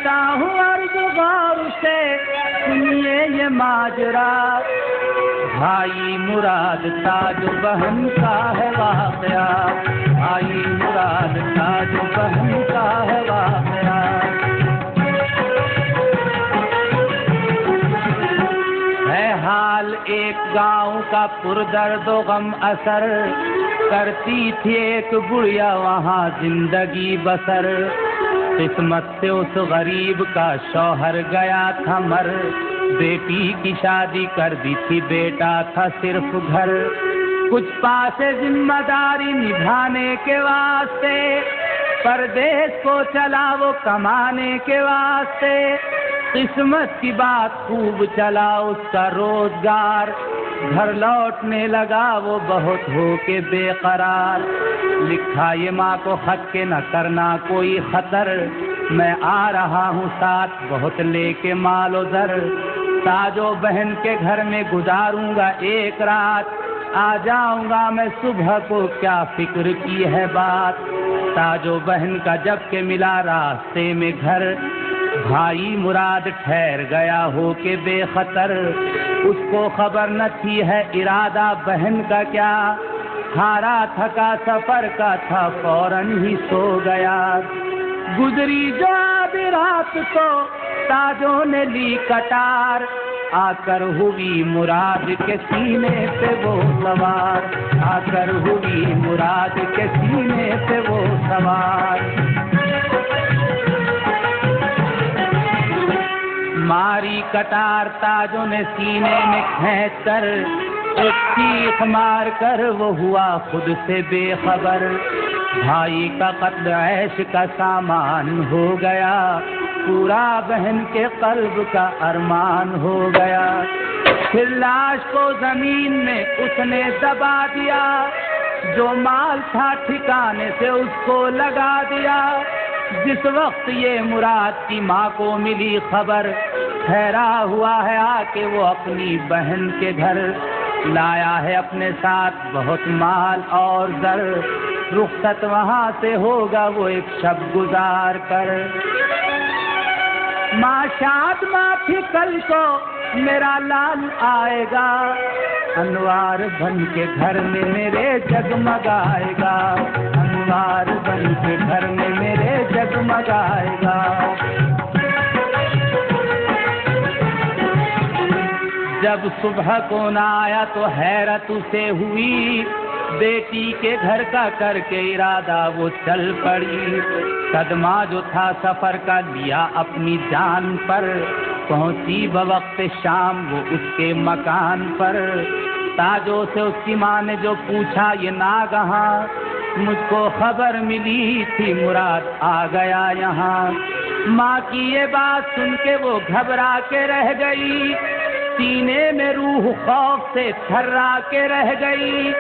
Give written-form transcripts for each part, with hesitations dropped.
کرتا ہوں عرض غور سے سنیے یہ ماجرا، بھائی مراد تاج بہن کا ہے واقعہ، بھائی مراد تاج بہن کا ہے واقعہ۔ ہے حال ایک گاؤں کا پردرد و غم اثر، کرتی تھی ایک بڑھیا وہاں زندگی بسر، قسمت سے اس غریب کا شوہر گیا تھا مر، بیٹی کی شادی کر دی تھی بیٹا تھا صرف گھر، کچھ پاس ذمہ داری نبھانے کے واسطے، پردیس کو چلا وہ کمانے کے واسطے، قسمت کی بات خوب چلا اس کا روزگار، گھر لوٹنے لگا وہ بہت ہو کے بے قرار، لکھا یہ ماں کو خط کے نہ کرنا کوئی خطر، میں آ رہا ہوں ساتھ بہت لے کے مال و زر، تاجو بہن کے گھر میں گزاروں گا ایک رات، آ جاؤں گا میں صبح کو کیا فکر کی ہے بات، تاجو بہن کا جب کہ ملا راستے میں گھر، بھائی مراد ٹھہر گیا ہو کے بے خطر، اس کو خبر نہ تھی ہے ارادہ بہن کا کیا، ہارا تھکا سفر کا تھا فوراً ہی سو گیا، گزری جو آدھی رات کو تاجوں نے لی کٹار، آ کر ہوئی مراد کے سینے پہ وہ سوار، آ کر ہوئی مراد کے سینے پہ وہ سوار، ماری کٹار تاجوں نے سینے میں کھینچ کر، ایک چیخ مار کر وہ ہوا خود سے بے خبر، بھائی کا قتل عیش کا سامان ہو گیا، پورا بہن کے قلب کا ارمان ہو گیا، پھر لاش کو زمین میں اس نے دبا دیا، جو مال تھا ٹھکانے سے اس کو لگا دیا، جس وقت یہ مراد کی ماں کو ملی خبر، ٹھہرا ہوا ہے آ کے وہ اپنی بہن کے گھر، لایا ہے اپنے ساتھ بہت مال اور زر، رخصت وہاں سے ہوگا وہ ایک شب گزار کر، ماں شاد ماں تھی کل کو میرا لال آئے گا، انوار بن کے گھر میں میرے جگمگائے گا، انوار بن کے گھر میں میرے جگمگائے گا، جب صبح کو نہ آیا تو حیرت اسے ہوئی، بیٹی کے گھر کا کر کے ارادہ وہ چل پڑی، صدمہ جو تھا سفر کا لیا اپنی جان پر، پہنچی بوقت شام وہ اس کے مکان پر، تاجوں سے اس کی ماں نے جو پوچھا یہ ناگہاں، مجھ کو خبر ملی تھی مراد آ گیا یہاں، ماں کی یہ بات سن کے وہ گھبرا کے رہ گئی، سینے میں روح خوف سے تھرا کے رہ گئی،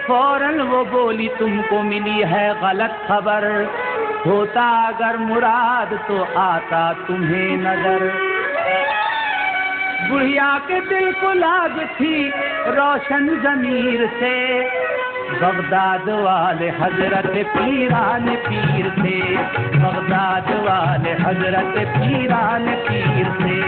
فوراً وہ بولی تم کو ملی ہے غلط خبر، ہوتا اگر مراد تو آتا تمہیں نظر، بڑھیا کے دل کو لاگ تھی روشن ضمیر سے، بغداد والے حضرت پیران پیر تھے، بغداد والے حضرت پیران پیر تھے،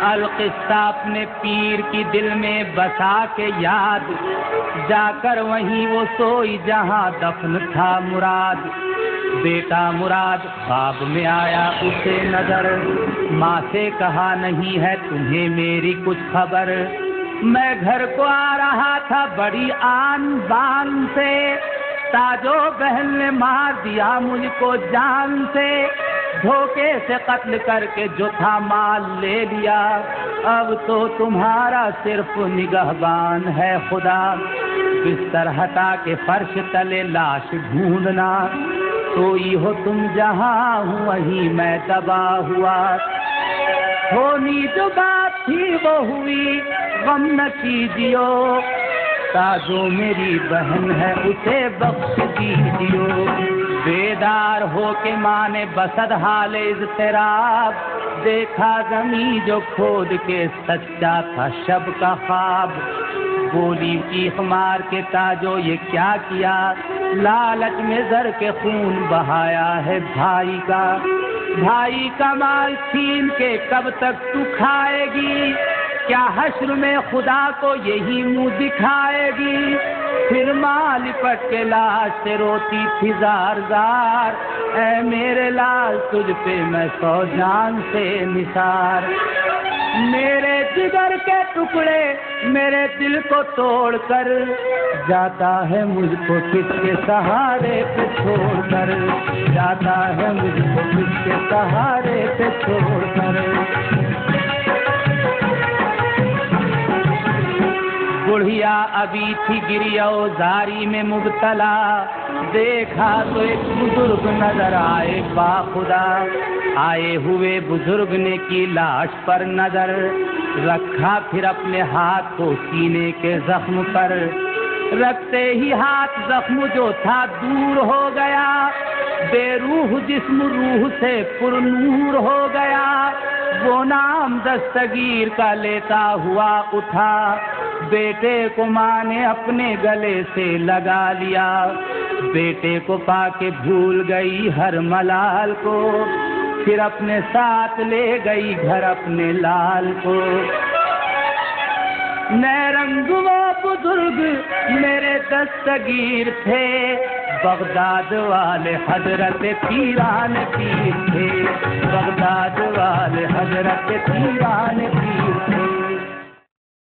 القصہ اپنے پیر کی دل میں بسا کے یاد، جا کر وہیں وہ سوئی جہاں دفن تھا مراد، بیٹا مراد خواب میں آیا اسے نظر، ماں سے کہا نہیں ہے تمہیں میری کچھ خبر، میں گھر کو آ رہا تھا بڑی آن بان سے، تاجو بہن نے مار دیا مجھ کو جان سے، دھوکے سے قتل کر کے جو تھا مال لے لیا، اب تو تمہارا صرف نگہبان ہے خدا، بستر ہٹا کے فرش تلے لاش ڈھونڈنا، سوئی ہو تم جہاں ہوں وہیں میں دبا ہوا، ہونی جو بات تھی وہ ہوئی غم نہ کیجیو، تاجو میری بہن ہے اسے بخش دیجیو، بیدار ہو کے ماں نے بسد حال اضطراب، دیکھا زمین جو کھود کے سچا تھا شب کا خواب، بولی چیخ مار کے تاجو یہ کیا کیا، لالچ میں زر کے خون بہایا ہے بھائی کا، بھائی کا مال چھین کے کب تک تو کھائے گی، کیا حشر میں خدا کو یہی منہ دکھائے گی، پھر ماں لپٹ کے لاش سے روتی تھی زار زار، اے میرے لال تجھ پہ میں 100 جان سے نثار، میرے جگر کے ٹکڑے میرے دل کو توڑ کر جاتا ہے مجھ کو کس کے سہارے پہ چھوڑ کر، جاتا ہے مجھ کو کس کے سہارے پہ چھوڑ کر۔ بڑھیا ابھی تھی گریو زاری میں مبتلا، دیکھا تو ایک بزرگ نظر آئے باخدا، آئے ہوئے بزرگ نے کی لاش پر نظر، رکھا پھر اپنے ہاتھ کو سینے کے زخم پر، رکھتے ہی ہاتھ زخم جو تھا دور ہو گیا، بے روح جسم روح سے پر نور ہو گیا، وہ نام دستگیر کا لیتا ہوا اٹھا، بیٹے کو ماں نے اپنے گلے سے لگا لیا، بیٹے کو پا کے بھول گئی ہر ملال کو، پھر اپنے ساتھ لے گئی گھر اپنے لال کو، نئے رنگ وہ بزرگ میرے دستگیر تھے، بغداد والے حضرت پیران پیر تھے، بغداد والے حضرت پیران پیر تھے۔